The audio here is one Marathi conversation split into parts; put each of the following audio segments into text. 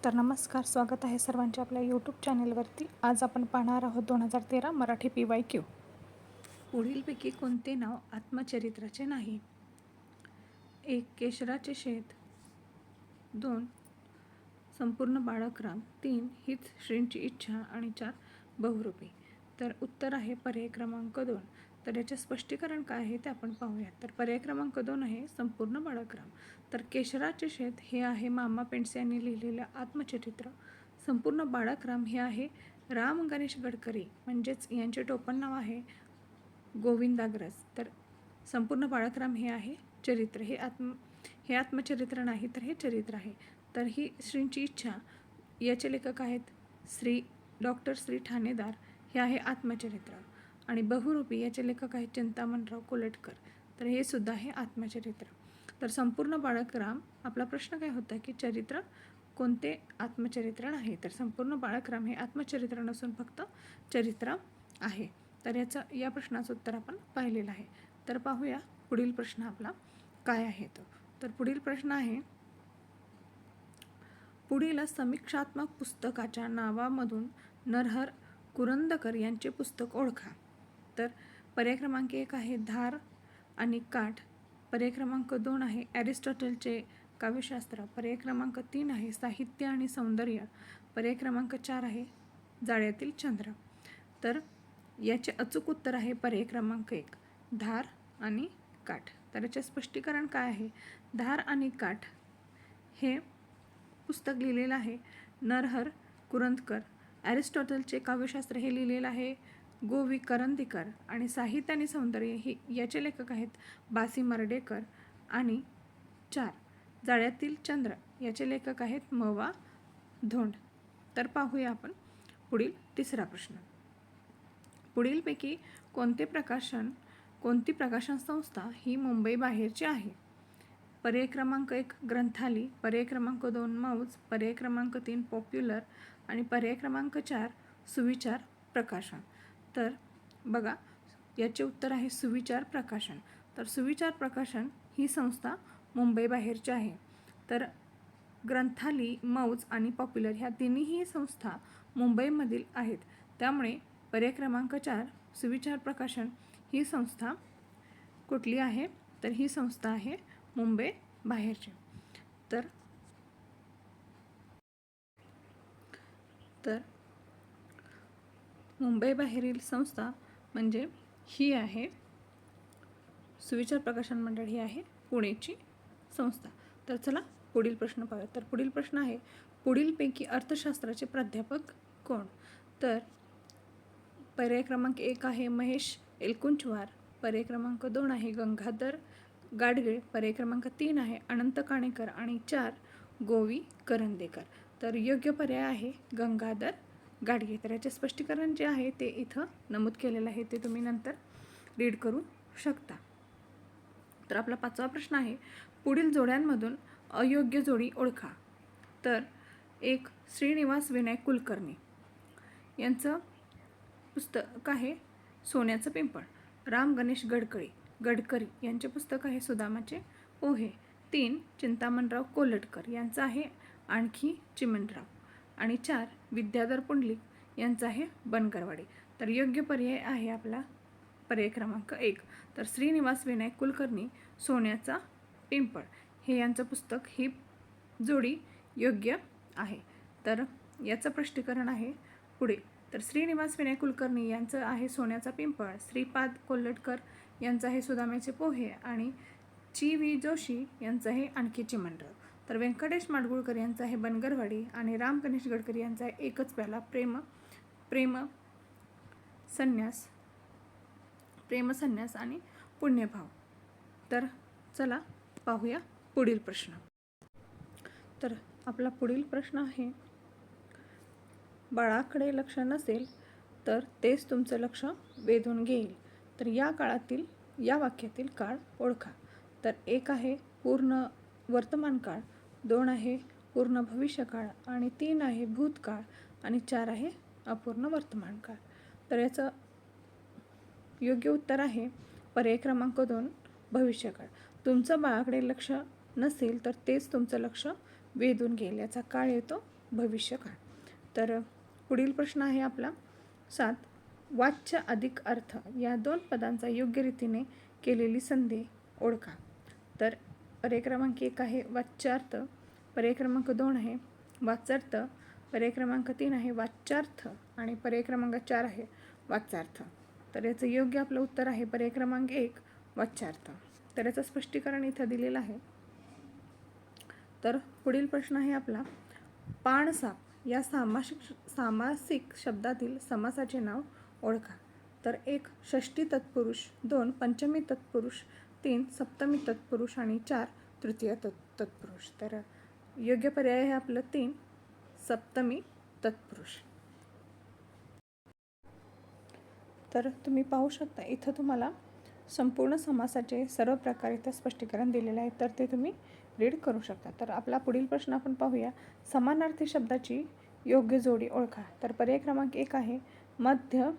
तर नमस्कार, स्वागत आहे सर्वांचे आपल्या यूट्यूब चॅनेलवरती. आज आपण पाहणार आहोत 2013 मराठी PYQ. पुढीलपैकी कोणते नाव आत्मचरित्राचे नाही? 1. केशराचे शेत. 2. संपूर्ण बाळकराम. 3. हीच श्रींची इच्छा. आणि 4. बहुरूपी. तर उत्तर आहे पर्याय क्रमांक 2. तर याचे स्पष्टीकरण काय आहे ते आपण पाहूयात. तर पर्याय क्रमांक 2 आहे संपूर्ण बाळकराम. तर केशराचे शेत हे आहे मामा पेंडसे यांनी लिहिलेलं आत्मचरित्र. संपूर्ण बाळकराम हे आहे राम गणेश गडकरी, म्हणजेच यांचे टोपण नाव आहे गोविंदाग्रज. तर संपूर्ण बाळकराम हे आहे चरित्र. हे आत्मचरित्र नाही, तर हे चरित्र आहे. तर ही श्रींची इच्छा याचे लेखक आहेत डॉक्टर श्री ठाणेदार, हे आहे आत्मचरित्र. आणि बहुरूपी याचे लेखक आहेत चिंतामणराव कोल्हटकर. तर हे सुद्धा आहे आत्मचरित्र. तर संपूर्ण बाळकराम, आपला प्रश्न काय होता की चरित्र कोणते आत्मचरित्र नाही? तर संपूर्ण बाळकराम हे आत्मचरित्र नसून फक्त चरित्र आहे. तर या प्रश्नाचं उत्तर आपण पाहिलेलं आहे. तर पाहूया पुढील प्रश्न आपला काय आहे तो. तर पुढील प्रश्न आहे, पुढील समीक्षात्मक पुस्तकाच्या नावामधून नरहर कुरुंदकर यांचे पुस्तक ओळखा. तर पर्याय क्रमांक 1 आहे धार आणि काठ. पर्याय क्रमांक 2 आहे ॲरिस्टॉटलचे काव्यशास्त्र. पर्याय क्रमांक 3 आहे साहित्य आणि सौंदर्य. पर्याय क्रमांक 4 आहे जाळ्यातील चंद्र. तर याचे अचूक उत्तर आहे पर्याय क्रमांक 1 धार आणि काठ. तर याचे स्पष्टीकरण काय आहे? धार आणि काठ हे पुस्तक लिहिलेलं आहे नरहर कुरुंदकर. ॲरिस्टॉटलचे काव्यशास्त्र हे लिहिलेलं आहे गो वि करंदीकर. आणि साहित्य आणि सौंदर्य हे याचे लेखक आहेत बासी मर्ढेकर. आणि 4 जाळ्यातील चंद्र याचे लेखक आहेत म.वा. धोंड. तर पाहूया आपण पुढील तिसरा प्रश्न. पुढीलपैकी कोणती प्रकाशन संस्था ही मुंबई बाहेरची आहे? पर्याय क्रमांक 1 ग्रंथाली. पर्याय क्रमांक 2 मौज. पर्याय क्रमांक 3 पॉप्युलर. आणि पर्याय क्रमांक 4 सुविचार प्रकाशन. तर बघा, याचे उत्तर आहे सुविचार प्रकाशन. तर सुविचार प्रकाशन ही संस्था मुंबई बाहेरची आहे. तर ग्रंथाली, मौज आणि पॉप्युलर ह्या तिन्हीही संस्था मुंबईमधील आहेत. त्यामुळे पर्याय क्रमांक 4 सुविचार प्रकाशन ही संस्था कुठली आहे? तर ही संस्था आहे मुंबई बाहेरची. तर मुंबई बाहेरील संस्था म्हणजे ही आहे सुविचार प्रकाशन मंडळ, ही आहे पुणेची संस्था. तर चला पुढील प्रश्न पाहूया. तर पुढील प्रश्न आहे, पुढीलपैकी अर्थशास्त्राचे प्राध्यापक कोण? तर पर्याय क्रमांक 1 आहे महेश एलकुंचवार. पर्याय क्रमांक 2 आहे गंगाधर गाडगीळ. पर्याय क्रमांक 3 आहे अनंत काणेकर. आणि 4 गो वि करंदीकर. तर योग्य पर्याय आहे गंगाधर गाडगीळ. तर याचे स्पष्टीकरण जे आहे ते इथं नमूद केलेलं आहे, ते तुम्ही नंतर रीड करू शकता. तर आपला 5वा प्रश्न आहे, पुढील जोड्यांमधून अयोग्य जोडी ओळखा. तर 1 श्रीनिवास विनायक कुलकर्णी यांचं पुस्तक आहे सोन्याचं पिंपळ. राम गणेश गडकरी यांचे पुस्तक आहे सुदामाचे पोहे. 3 चिंतामणराव कोल्हटकर यांचं आहे आणखी चिमणराव. आणि 4 विद्याधर पुंडलिक यांचं आहे बनकरवाडी. तर योग्य पर्याय आहे आपला पर्याय क्रमांक 1. तर श्रीनिवास विनायक कुलकर्णी सोन्याचा पिंपळ हे यांचं पुस्तक, ही जोडी योग्य आहे. तर याचं स्पष्टीकरण आहे पुढे. तर श्रीनिवास विनायक कुलकर्णी यांचं आहे सोन्याचा पिंपळ. श्रीपाद कोल्हटकर यांचं आहे सुदामाचे पोहे. आणि ची.वी. जोशी यांचं आहे आणखी चिमणराव. तर व्यंकटेश माडगुळकर यांचं आहे बनगरवाडी. आणि राम गणेश गडकरी यांचा आहे एकच प्याला प्रेम संन्यास आणि पुण्यभाव. तर चला पाहूया पुढील प्रश्न. तर आपला पुढील प्रश्न आहे, बाळाकडे लक्ष नसेल तर तेच तुमचं लक्ष वेधून घेईल. तर या वाक्यातील काळ ओळखा. तर 1 आहे पूर्ण वर्तमान काळ. 2 आहे पूर्ण भविष्यकाळ. आणि 3 आहे भूतकाळ. आणि 4 आहे अपूर्ण वर्तमान काळ. तर याचं योग्य उत्तर आहे पर्याय क्रमांक 2 भविष्यकाळ. तुमचं बाळाकडे लक्ष नसेल तर तेच तुमचं लक्ष वेधून घेईल. याचा काळ येतो भविष्यकाळ. तर पुढील प्रश्न आहे आपला 7. वाच्य अधिक अर्थ या 2 पदांचा योग्य रीतीने केलेली संधी ओळखा. तर पर्याय क्रमांक 1 आहे वाच्यार्थ, पर्याय क्रमांक 2 आहे वाचार्थ, पर्याय क्रमांक 3 आहे वाच्यार्थ आणि पर्याय क्रमांक 4 आहे वाचार्थ. तर याचं योग्य आपलं उत्तर आहे पर्याय क्रमांक 1 वाच्यार्थ. तर याचं स्पष्टीकरण इथं दिलेलं आहे. तर पुढील प्रश्न आहे आपला पाणसाप या सामासिक शब्दातील समासाचे नाव ओळखा. तर 1 षष्ठी तत्पुरुष, 2 पंचमी तत्पुरुष, 3 सप्तमी तत्पुरुष आणि 4 तृतीय तत्पुरुष. तर योग्य पर्याय आहे आपलं 3 सप्तमी तत्पुरुष. तर तुम्ही पाहू शकता इथं तुम्हाला संपूर्ण समासाचे सर्व प्रकार इथं स्पष्टीकरण दिलेले आहे. तर ते तुम्ही रीड करू शकता. तर आपला पुढील प्रश्न आपण पाहूया. समानार्थी शब्दाची योग्य जोडी ओळखा. तर पर्याय क्रमांक 1 आहे मध्य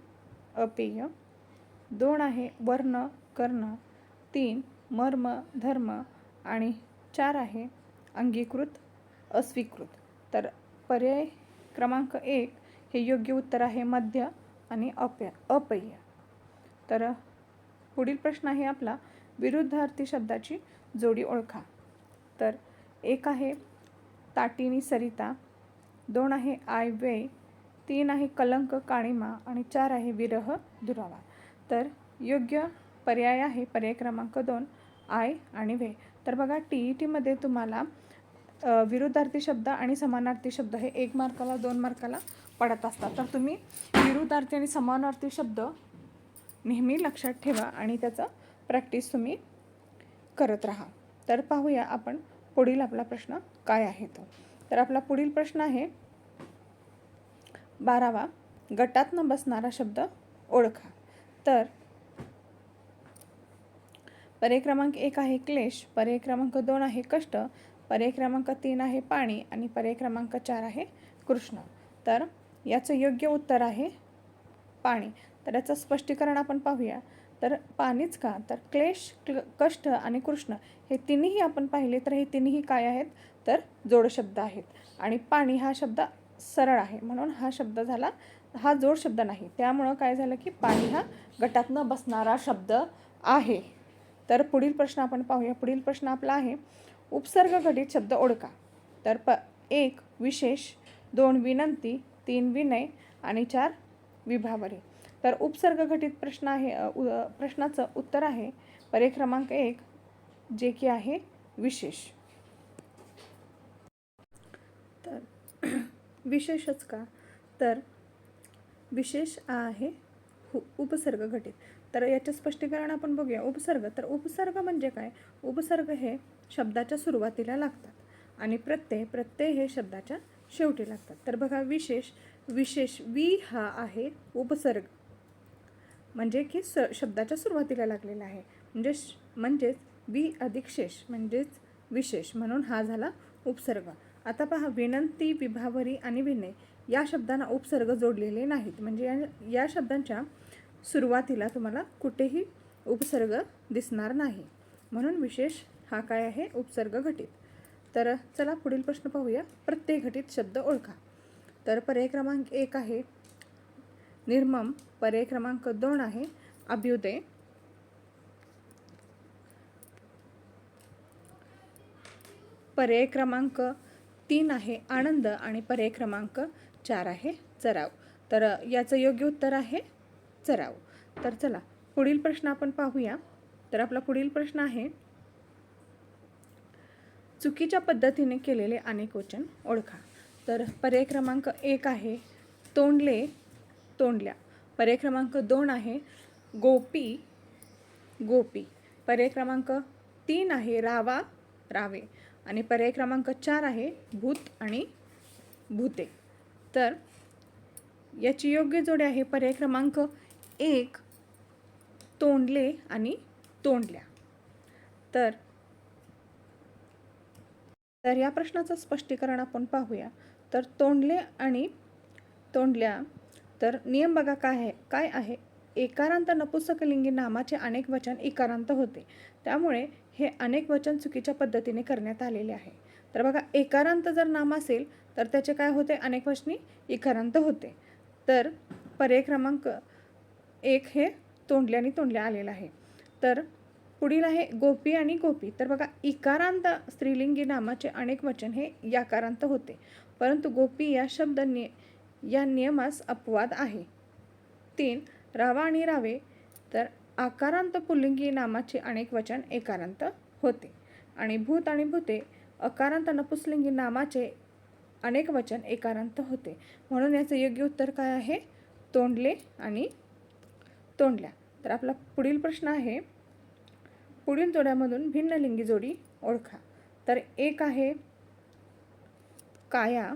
अपेय, 2 आहे वर्ण कर्ण, 3 मर्म धर्म आणि 4 आहे अंगीकृत अस्वीकृत. तर पर्याय क्रमांक 1 हे योग्य उत्तर आहे मध्य आणि अपेय. तर पुढील प्रश्न आहे आपला विरुद्धार्थी शब्दाची जोडी ओळखा. तर 1 आहे ताटिनी सरिता, 2 आहे आय व्यय, 3 आहे कलंक काळिमा आणि 4 आहे विरह दुरावा. तर योग्य पर्याय आहे पर्याय क्रमांक 2 आय आणि व्यय. तर बघा TETमध्ये तुम्हाला विरुद्धार्थी शब्द आणि समानार्थी शब्द हे 1 मार्काला 2 मार्काला पडत असतात. तर तुम्ही विरुद्धार्थी आणि समानार्थी शब्द नेहमी लक्षात ठेवा आणि त्याचं प्रॅक्टिस तुम्ही करत राहा. तर पाहूया आपण पुढील आपला प्रश्न काय आहे तो. तर आपला पुढील प्रश्न आहे 12वा गटात न बसणारा शब्द ओळखा. तर पर्याय क्रमांक 1 आहे क्लेश, पर्याय क्रमांक 2 आहे कष्ट, पर्याय क्रमांक 3 आहे पाणी आणि पर्याय क्रमांक 4 आहे कृष्ण. तर याचं योग्य उत्तर आहे पाणी. तर याचं स्पष्टीकरण आपण पाहूया. तर पाणीच का, तर क्लेश कष्ट आणि कृष्ण हे तिन्ही आपण पाहिले तर हे तिन्ही काय आहेत तर जोड शब्द आहेत आणि पाणी हा शब्द सरळ आहे म्हणून हा शब्द झाला, हा जोड शब्द नाही. त्यामुळं काय झालं की पाणी हा गटात न बसणारा शब्द आहे. तर पुढील प्रश्न आपण पाहूया. पुढील प्रश्न आपला आहे उपसर्ग घटित शब्द ओळखा. तर 1 विशेष, 2 विनंती, 3 विनय आणि 4 विभावरी. तर उपसर्ग घटित प्रश्न आहे, प्रश्नाचं उत्तर आहे पर्याय क्रमांक 1 जे की आहे विशेष. तर विशेषच का, तर विशेष आहे उपसर्ग घटित. तर याचे स्पष्टीकरण आपण बघूया. उपसर्ग, तर उपसर्ग म्हणजे काय, उपसर्ग हे शब्दाच्या सुरुवातीला लागतात आणि प्रत्यय हे शब्दाच्या शेवटी लागतात. तर बघा विशेष वि हा आहे उपसर्ग म्हणजे की शब्दाच्या सुरुवातीला लागलेला आहे म्हणजेच वि अधिक शेष म्हणजेच विशेष म्हणून हा झाला उपसर्ग. आता पहा विनंती, विभावरी आणि विनय या शब्दांना उपसर्ग जोडलेले नाहीत. म्हणजे या शब्दांच्या सुरुवातीला तुम्हाला कुठेही उपसर्ग दिसणार नाही म्हणून विशेष हा काय आहे उपसर्ग घटित. तर चला पुढील प्रश्न पाहूया. प्रत्यय घटित शब्द ओळखा. तर पर्याय क्रमांक 1 आहे निर्मम, पर्याय क्रमांक 2 आहे अभ्युदय, पर्याय क्रमांक 3 आहे आनंद आणि पर्याय क्रमांक 4 आहे चराव. तर याचं योग्य उत्तर आहे चराव. तर चला पुढील प्रश्न आपण पाहूया. तर आपला पुढील प्रश्न आहे चुकीच्या पद्धतीने केलेले अनेक वचन ओळखा. तर पर्याय क्रमांक 1 आहे तोंडले, तोंडल्या, पर्याय क्रमांक 2 आहे गोपी, गोपी, पर्याय क्रमांक 3 आहे रावा, रावे आणि पर्याय क्रमांक 4 आहे भूत आणि भूते. तर याची योग्य जोडी आहे पर्याय क्रमांक 1 तोंडले आणि तोंडल्या. तर या प्रश्नाचं स्पष्टीकरण आपण पाहूया. तर तोंडले आणि तोंडल्या, तर नियम बघा काय आहे एकारांत नपुंसकलिंगी नामाचे अनेक वचन इकारांत होते, त्यामुळे हे अनेक वचन चुकीच्या पद्धतीने करण्यात आलेले आहे. तर बघा एकारांत जर नाम असेल तर त्याचे काय होते, अनेकवचनी इकारांत होते. तर पर्याय क्रमांक 1 हे तोंडल्या आणि तोंडल्या आलेलं आहे. तर पुढील आहे गोपी आणि गोपी. तर बघा, इकारांत स्त्रीलिंगी नामाचे अनेक वचन हे याकारांत होते, परंतु गोपी या नियमास अपवाद आहे. 3 रावा आणि रावे. तर आकारांत पुल्लिंगी नामाचे अनेक वचन एकारांत होते, आणि भूत आणि भूते अकारांत नपुंसकलिंगी नामाचे अनेक वचन एकारांत होते. म्हणून याचं योग्य उत्तर काय आहे, तोंडले आणि तोंडल्या. तर आपला पुढील प्रश्न आहे, पुढील जोड्यामधून भिन्न लिंगी जोडी ओळखा. तर 1 आहे काया,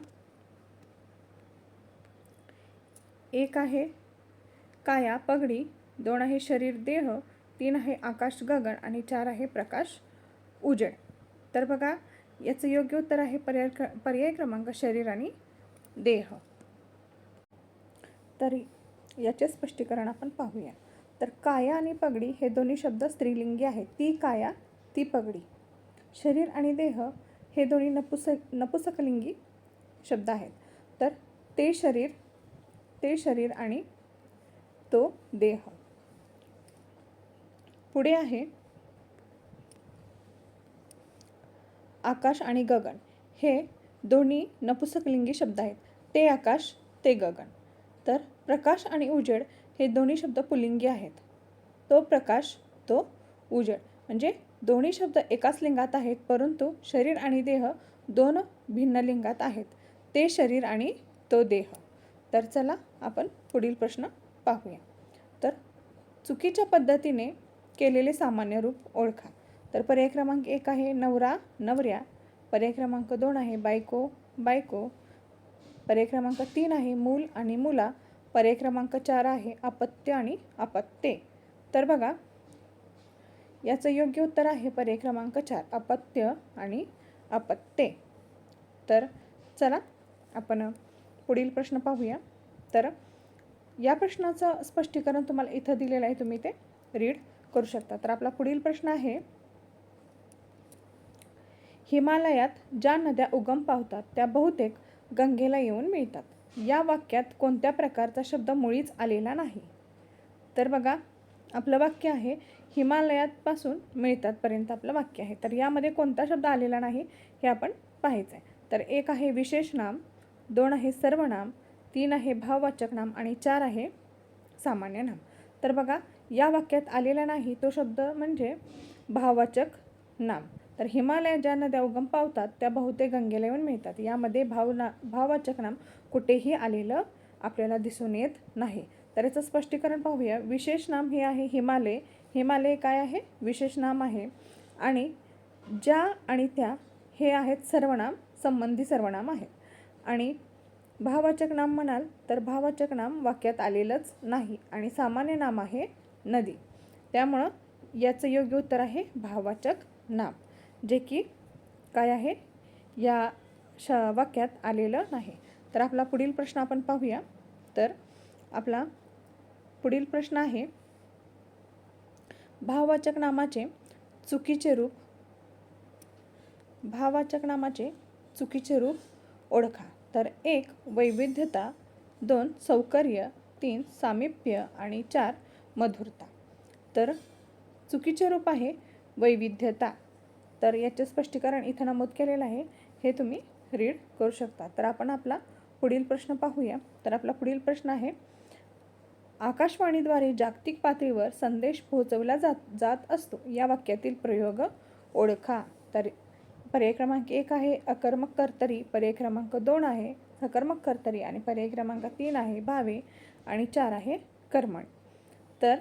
1 आहे काया पगडी, 2 आहे शरीर देह, 3 आहे आकाश गगन आणि 4 आहे प्रकाश उजेड. तर बघा, याचं योग्य उत्तर आहे पर्याय क्रमांक शरीर आणि देह. तर याचे स्पष्टीकरण आपण पाहूया. तर काया आणि पगडी हे दोन्ही शब्द स्त्रीलिंगी आहेत. ती काया, ती पगडी. शरीर आणि देह हे दोन्ही नपुंसकलिंगी शब्द आहेत. तर ते शरीर आणि तो देह. पुढे आहे आकाश आणि गगन. हे दोन्ही नपुंसकलिंगी शब्द आहेत. ते आकाश, ते गगन. तर प्रकाश आणि उजेड हे दोन्ही शब्द पुल्लिंगी आहेत. तो प्रकाश, तो उजेड. म्हणजे दोन्ही शब्द एकाच लिंगात आहेत, परंतु शरीर आणि देह दोन भिन्न लिंगात आहेत. ते शरीर आणि तो देह. तर चला आपण पुढील प्रश्न पाहूया. तर चुकीच्या पद्धतीने केलेले सामान्य रूप ओळखा. तर पर्याय क्रमांक 1 आहे नवरा नवऱ्या, पर्याय क्रमांक 2 आहे बायको बायको, पर्याय क्रमांक 3 आहे मूल आणि मुला, पर्याय क्रमांक 4 आहे अपत्य आणि अपत्ये. तर बघा, याचं योग्य उत्तर आहे पर्याय क्रमांक 4 अपत्य आणि अपत्ये. तर चला आपण पुढील प्रश्न पाहूया. तर या प्रश्नाचं स्पष्टीकरण तुम्हाला इथं दिलेलं आहे, तुम्ही ते रीड करू शकता. तर आपला पुढील प्रश्न आहे, हिमालयात ज्या नद्या उगम पावतात त्या बहुतेक गंगेला येऊन मिळतात. या वाक्यात कोणत्या प्रकारचा शब्द मुळीच आलेला नाही. तर बघा, आपलं वाक्य आहे हिमालयात पासून मिळतात पर्यंत आपलं वाक्य आहे. तर यामध्ये कोणता शब्द आलेला नाही हे आपण पाहायचं आहे. तर 1 आहे विशेष नाम, 2 आहे सर्वनाम, 3 आहे भाववाचक नाम आणि 4 आहे सामान्य नाम. तर बघा, या वाक्यात आलेला नाही तो शब्द म्हणजे भाववाचक नाम. तर हिमालयात ज्या नद्या उगम पावतात त्या बहुतेक गंगेला येऊन मिळतात. यामध्ये भाववाचक नाम कुठेही आलेलं आपल्याला दिसून येत नाही. तर याचं स्पष्टीकरण पाहूया. विशेष नाम हे आहे हिमालय. हिमालय काय आहे, विशेष नाम आहे. आणि ज्या आणि त्या हे आहेत सर्वनाम, संबंधी सर्वनाम आहेत. आणि भाववाचक नाम म्हणाल तर भाववाचक नाम वाक्यात आलेलंच नाही. आणि सामान्य नाम आहे नदी. त्यामुळं याचं योग्य उत्तर आहे भाववाचक नाम, जे की काय आहे, या वाक्यात आलेलं नाही. तर आपला पुढील प्रश्न आपण पाहूया. तर आपला पुढील प्रश्न आहे, भाववाचक नामाचे चुकीचे रूप ओळखा. तर 1 वैविध्यता, 2 सौकर्य, 3 सामिप्य आणि 4 मधुरता. तर चुकीचे रूप आहे वैविध्यता. तर याचे स्पष्टीकरण इथं नमूद केलेलं आहे, हे तुम्ही रीड करू शकता. तर आपण आपला पुढील प्रश्न पाहूया. तर आपला पुढील प्रश्न आहे, आकाशवाणीद्वारे जागतिक पातळीवर संदेश पोहोचवला जात असतो. या वाक्यातील प्रयोग ओळखा. तर पर्याय क्रमांक 1 आहे अकर्मक कर्तरी, पर्याय क्रमांक 2 आहे सकर्मक कर्तरी आणि पर्याय क्रमांक 3 आहे भावे आणि 4 आहे कर्मणी. तर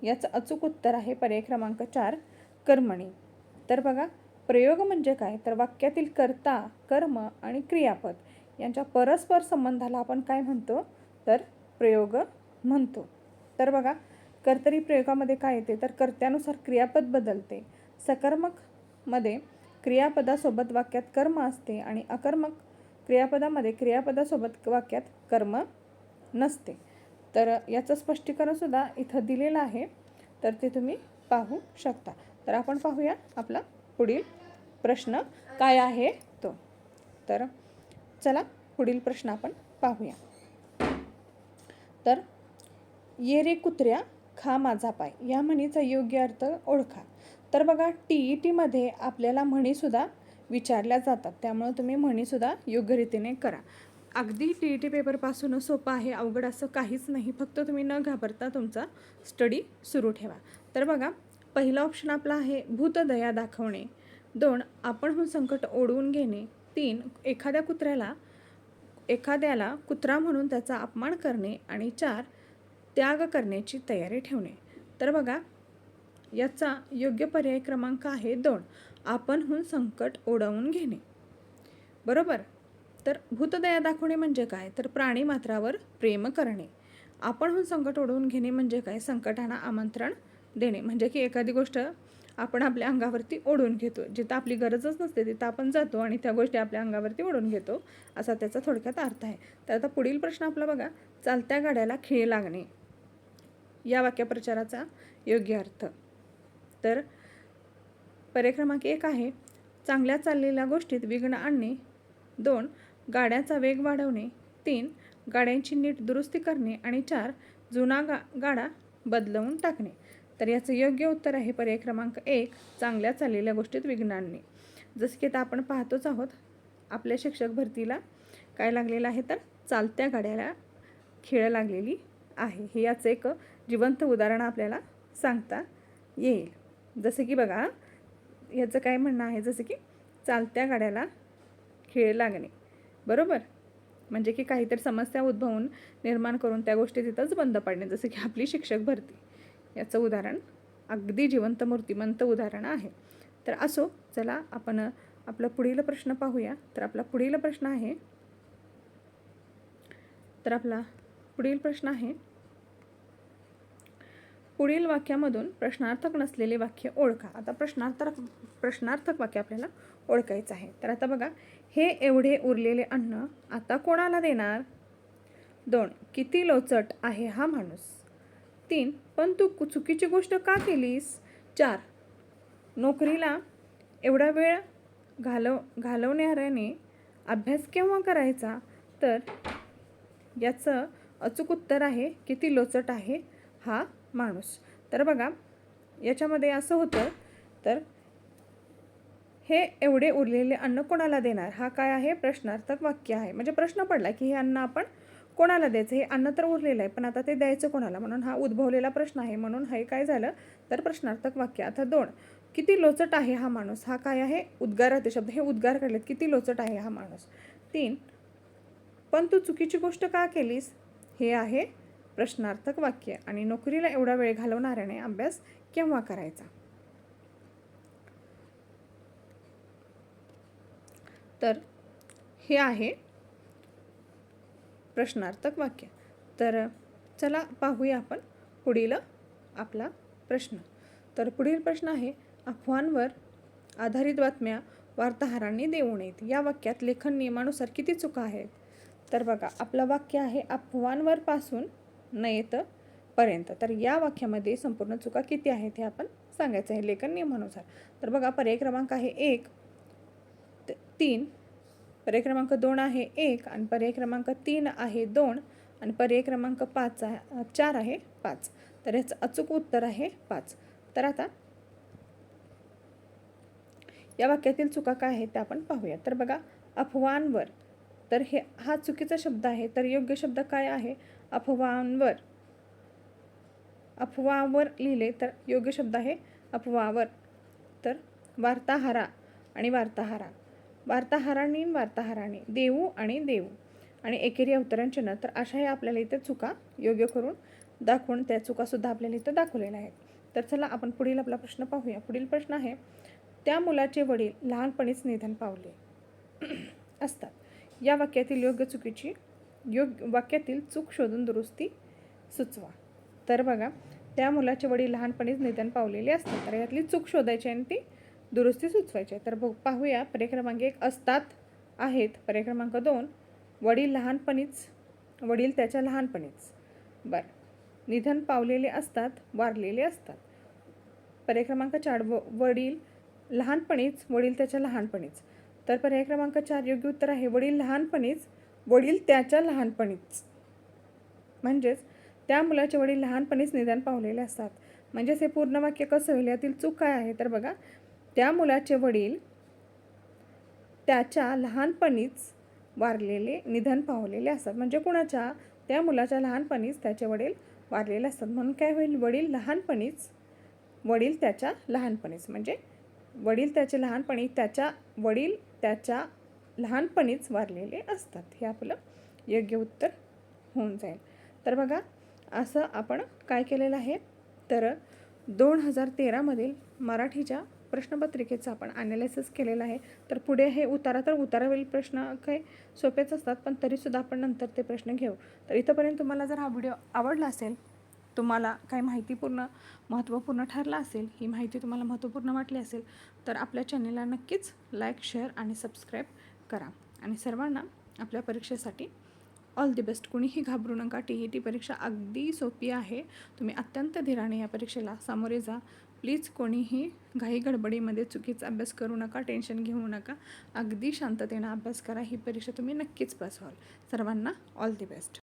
याचं अचूक उत्तर आहे पर्याय क्रमांक 4 कर्मणी. तर बघा, प्रयोग म्हणजे काय, तर वाक्यातील कर्ता, कर्म आणि क्रियापद यांच्या परस्पर संबंधाला आपण काय म्हणतो, तर प्रयोग म्हणतो. तर बघा, कर्तरी प्रयोगामध्ये काय येते, तर कर्त्यानुसार क्रियापद बदलते. सकर्मकमध्ये क्रियापदासोबत वाक्यात कर्म असते आणि अकर्मक क्रियापदामध्ये क्रियापदासोबत वाक्यात कर्म नसते. तर याचं स्पष्टीकरणसुद्धा इथं दिलेलं आहे, तर ते तुम्ही पाहू शकता. तर आपण पाहूया आपला पुढील प्रश्न काय आहे तो. तर चला पुढील प्रश्न आपण पाहूया. तर ये रे कुत्र्या खा माझा पाय या म्हणीचा योग्य अर्थ ओळखा. तर बघा TETमध्ये आपल्याला म्हणीसुद्धा विचारल्या जातात, त्यामुळे तुम्ही म्हणीसुद्धा योग्य रीतीने करा. अगदी TET पेपरपासून सोपं आहे, अवघड असं काहीच नाही. फक्त तुम्ही न घाबरता तुमचा स्टडी सुरू ठेवा. तर बघा पहिला ऑप्शन आपला आहे भूतदया दाखवणे. 2 आपणहून संकट ओढवून घेणे. 3 एखाद्याला कुत्रा म्हणून त्याचा अपमान करणे. आणि 4 त्याग करण्याची तयारी ठेवणे. तर बघा याचा योग्य पर्याय क्रमांक आहे 2 आपणहून संकट ओढवून घेणे. बरोबर. तर भूतदया दाखवणे म्हणजे काय, तर प्राणी मात्रावर प्रेम करणे. आपणहून संकट ओढवून घेणे म्हणजे काय, संकटांना आमंत्रण देणे. म्हणजे की एखादी गोष्ट आपण आपल्या अंगावरती ओढून घेतो, जिथं आपली गरजच नसते तिथं आपण जातो आणि त्या गोष्टी आपल्या अंगावरती ओढून घेतो, असा त्याचा थोडक्यात अर्थ आहे. तर आता पुढील प्रश्न आपला बघा, चालत्या गाड्याला खीळ लागणे या वाक्यप्रचाराचा योग्य अर्थ. तर पर्याय क्रमांक 1 आहे चांगल्या चाललेल्या गोष्टीत विघ्न आणणे. 2 गाड्याचा वेग वाढवणे. 3 गाड्यांची नीट दुरुस्ती करणे. आणि 4 जुना गाडा बदलवून टाकणे. तर याचं योग्य उत्तर आहे पर्याय क्रमांक 1 चांगल्या चाललेल्या गोष्टीत विघ्न आणणे. जसं की आता आपण पाहतोच आहोत आपल्या शिक्षक भरतीला काय लागलेलं आहे, तर चालत्या गाड्याला खीळ लागलेली आहे. हे याचं एक जिवंत उदाहरण आपल्याला सांगता येईल. जसं की बघा याचं काय म्हणणं आहे, जसं की चालत्या गाड्याला खीळ लागणे. बरोबर. म्हणजे की काहीतरी समस्या उद्भवून निर्माण करून त्या गोष्टी तिथंच बंद पडणे, जसं की आपली शिक्षक भरती. याचं उदाहरण अगदी जिवंत मूर्तिमंत उदाहरण आहे. तर असो, चला आपण आपला पुढील प्रश्न पाहूया. तर आपला पुढील प्रश्न आहे पुढील वाक्यामधून प्रश्नार्थक नसलेले वाक्य ओळखा. आता प्रश्नार्थक वाक्य आपल्याला ओळखायचं आहे. तर आता बघा, हे एवढे उरलेले अन्न आता कोणाला देणार. 2 किती लोचट आहे हा माणूस. 3 पण तू चुकीची गोष्ट का केलीस. 4 नोकरीला एवढा वेळ घालवणाऱ्याने अभ्यास केव्हा करायचा. तर याचं अचूक उत्तर आहे किती लोचट आहे हा माणूस. तर बघा याच्यामध्ये असं होतं, तर हे एवढे उरलेले अन्न कोणाला देणार हा काय आहे, प्रश्नार्थक वाक्य आहे. म्हणजे प्रश्न पडला की हे अन्न आपण कोणाला द्यायचं. हे अन्न तर उरलेलं आहे पण आता ते द्यायचं कोणाला, म्हणून हा उद्भवलेला प्रश्न आहे. म्हणून हे काय झालं, तर प्रश्नार्थक वाक्य. आता 2 किती लोचट आहे हा माणूस हा काय आहे, उद्गाराचे शब्द. हे उद्गार काढलेत, किती लोचट आहे हा माणूस. 3 पण तू चुकीची गोष्ट का केलीस, हे आहे प्रश्नार्थक वाक्य. आणि नोकरीला एवढा वेळ घालवणाऱ्याने अभ्यास केव्हा करायचा. तर हे आहे प्रश्नार्थक वाक्य. तर चला पाहूया आपण पुढील आपला प्रश्न. तर पुढील प्रश्न आहे अफवांवर आधारित बातम्या वार्ताहरांनी देऊ नयेत. या वाक्यात लेखन नियमानुसार किती चुका आहेत. तर बघा आपलं वाक्य आहे अफवांवर पासून नयेत पर्यंत. तर या वाक्यामध्ये संपूर्ण चुका किती आहेत हे आपण सांगायचं आहे लेखन नियमानुसार. तर बघा पर्याय क्रमांक आहे 1 3, पर्याय क्रमांक 2 आहे 1 आणि पर्याय क्रमांक 3 आहे 2 आणि पर्याय क्रमांक 4 आहे 5. तर याचं अचूक उत्तर आहे 5. तर आता या वाक्यातील चुका काय आहेत ते आपण पाहूया. तर बघा अफवांवर, तर हा चुकीचा शब्द आहे. तर योग्य शब्द काय आहे, अफवांवर. अफवावर लिहिले तर योग्य शब्द आहे अफवावर. तर वार्ताहरा आणि वार्ताहरा, वार्ताहरांनी वार्ताहरांनी, देऊ आणि देऊ आणि एकेरी अवतरणचिन्ह. तर अशा हे आपल्याला इथे चुका योग्य करून दाखवून त्या चुकासुद्धा आपल्याला इथं दाखवलेल्या आहेत. तर चला आपण पुढील आपला प्रश्न पाहूया. पुढील प्रश्न आहे त्या मुलाचे वडील लहानपणीच निधन पावले असतात. या वाक्यातील वाक्यातील चूक शोधून दुरुस्ती सुचवा. तर बघा त्या मुलाचे वडील लहानपणीच निधन पावलेले असतात. तर यातली चूक शोधायची आणि ती दुरुस्ती सुचवायची. तर पाहूया पर्याय क्रमांक 1 असतात आहेत. पर्याय क्रमांक 2 वडील त्याच्या लहानपणीच. बरं निधन पावलेले असतात, वारलेले असतात. पर्याय क्रमांक 4 वडील लहानपणीच, वडील त्याच्या लहानपणीच. तर पर्याय क्रमांक 4 योग्य उत्तर आहे वडील लहानपणीच, वडील त्याच्या लहानपणीच. म्हणजेच त्या मुलाचे वडील लहानपणीच निधन पावलेले असतात. म्हणजेच हे पूर्ण वाक्य कसं होईल, यातील चूक काय आहे तर बघा, त्या मुलाचे वडील त्याच्या लहानपणीच वारलेले, निधन पावलेले असतात. म्हणजे कुणाच्या, त्या मुलाच्या लहानपणीच त्याचे वडील वारलेले असतात. म्हणून काय होईल, वडील लहानपणीच, वडील त्याच्या लहानपणीच. म्हणजे वडील त्याचे लहानपणी, वडील त्याच्या लहानपणीच वारलेले असतात. हे आपलं योग्य उत्तर होऊन जाईल. तर बघा, असं आपण काय केलेलं आहे, तर 2013मधील मराठीच्या प्रश्नपत्रिकेचं आपण ॲनालिसिस केलेलं आहे. तर पुढे हे उतारावरील प्रश्न काही सोपेच असतात, पण तरीसुद्धा आपण नंतर ते प्रश्न घेऊ. तर इथंपर्यंत तुम्हाला जर हा व्हिडिओ आवडला असेल, तुम्हाला काही महत्त्वपूर्ण ठरला असेल, ही माहिती तुम्हाला महत्त्वपूर्ण वाटली असेल, तर आपल्या चॅनेलला नक्कीच लाईक, शेअर आणि सबस्क्राईब करा. आणि सर्वांना आपल्या परीक्षेसाठी ऑल दी बेस्ट. कुणीही घाबरू नका. TET परीक्षा अगदी सोपी आहे. तुम्ही अत्यंत धीराने या परीक्षेला सामोरे जा. प्लीज कोणीही घाई गडबडीमध्ये चुकीचा अभ्यास करू नका, टेन्शन घेऊ नका. अगदी शांततेनं अभ्यास करा. ही परीक्षा तुम्ही नक्कीच पास व्हाल. सर्वांना ऑल दी बेस्ट.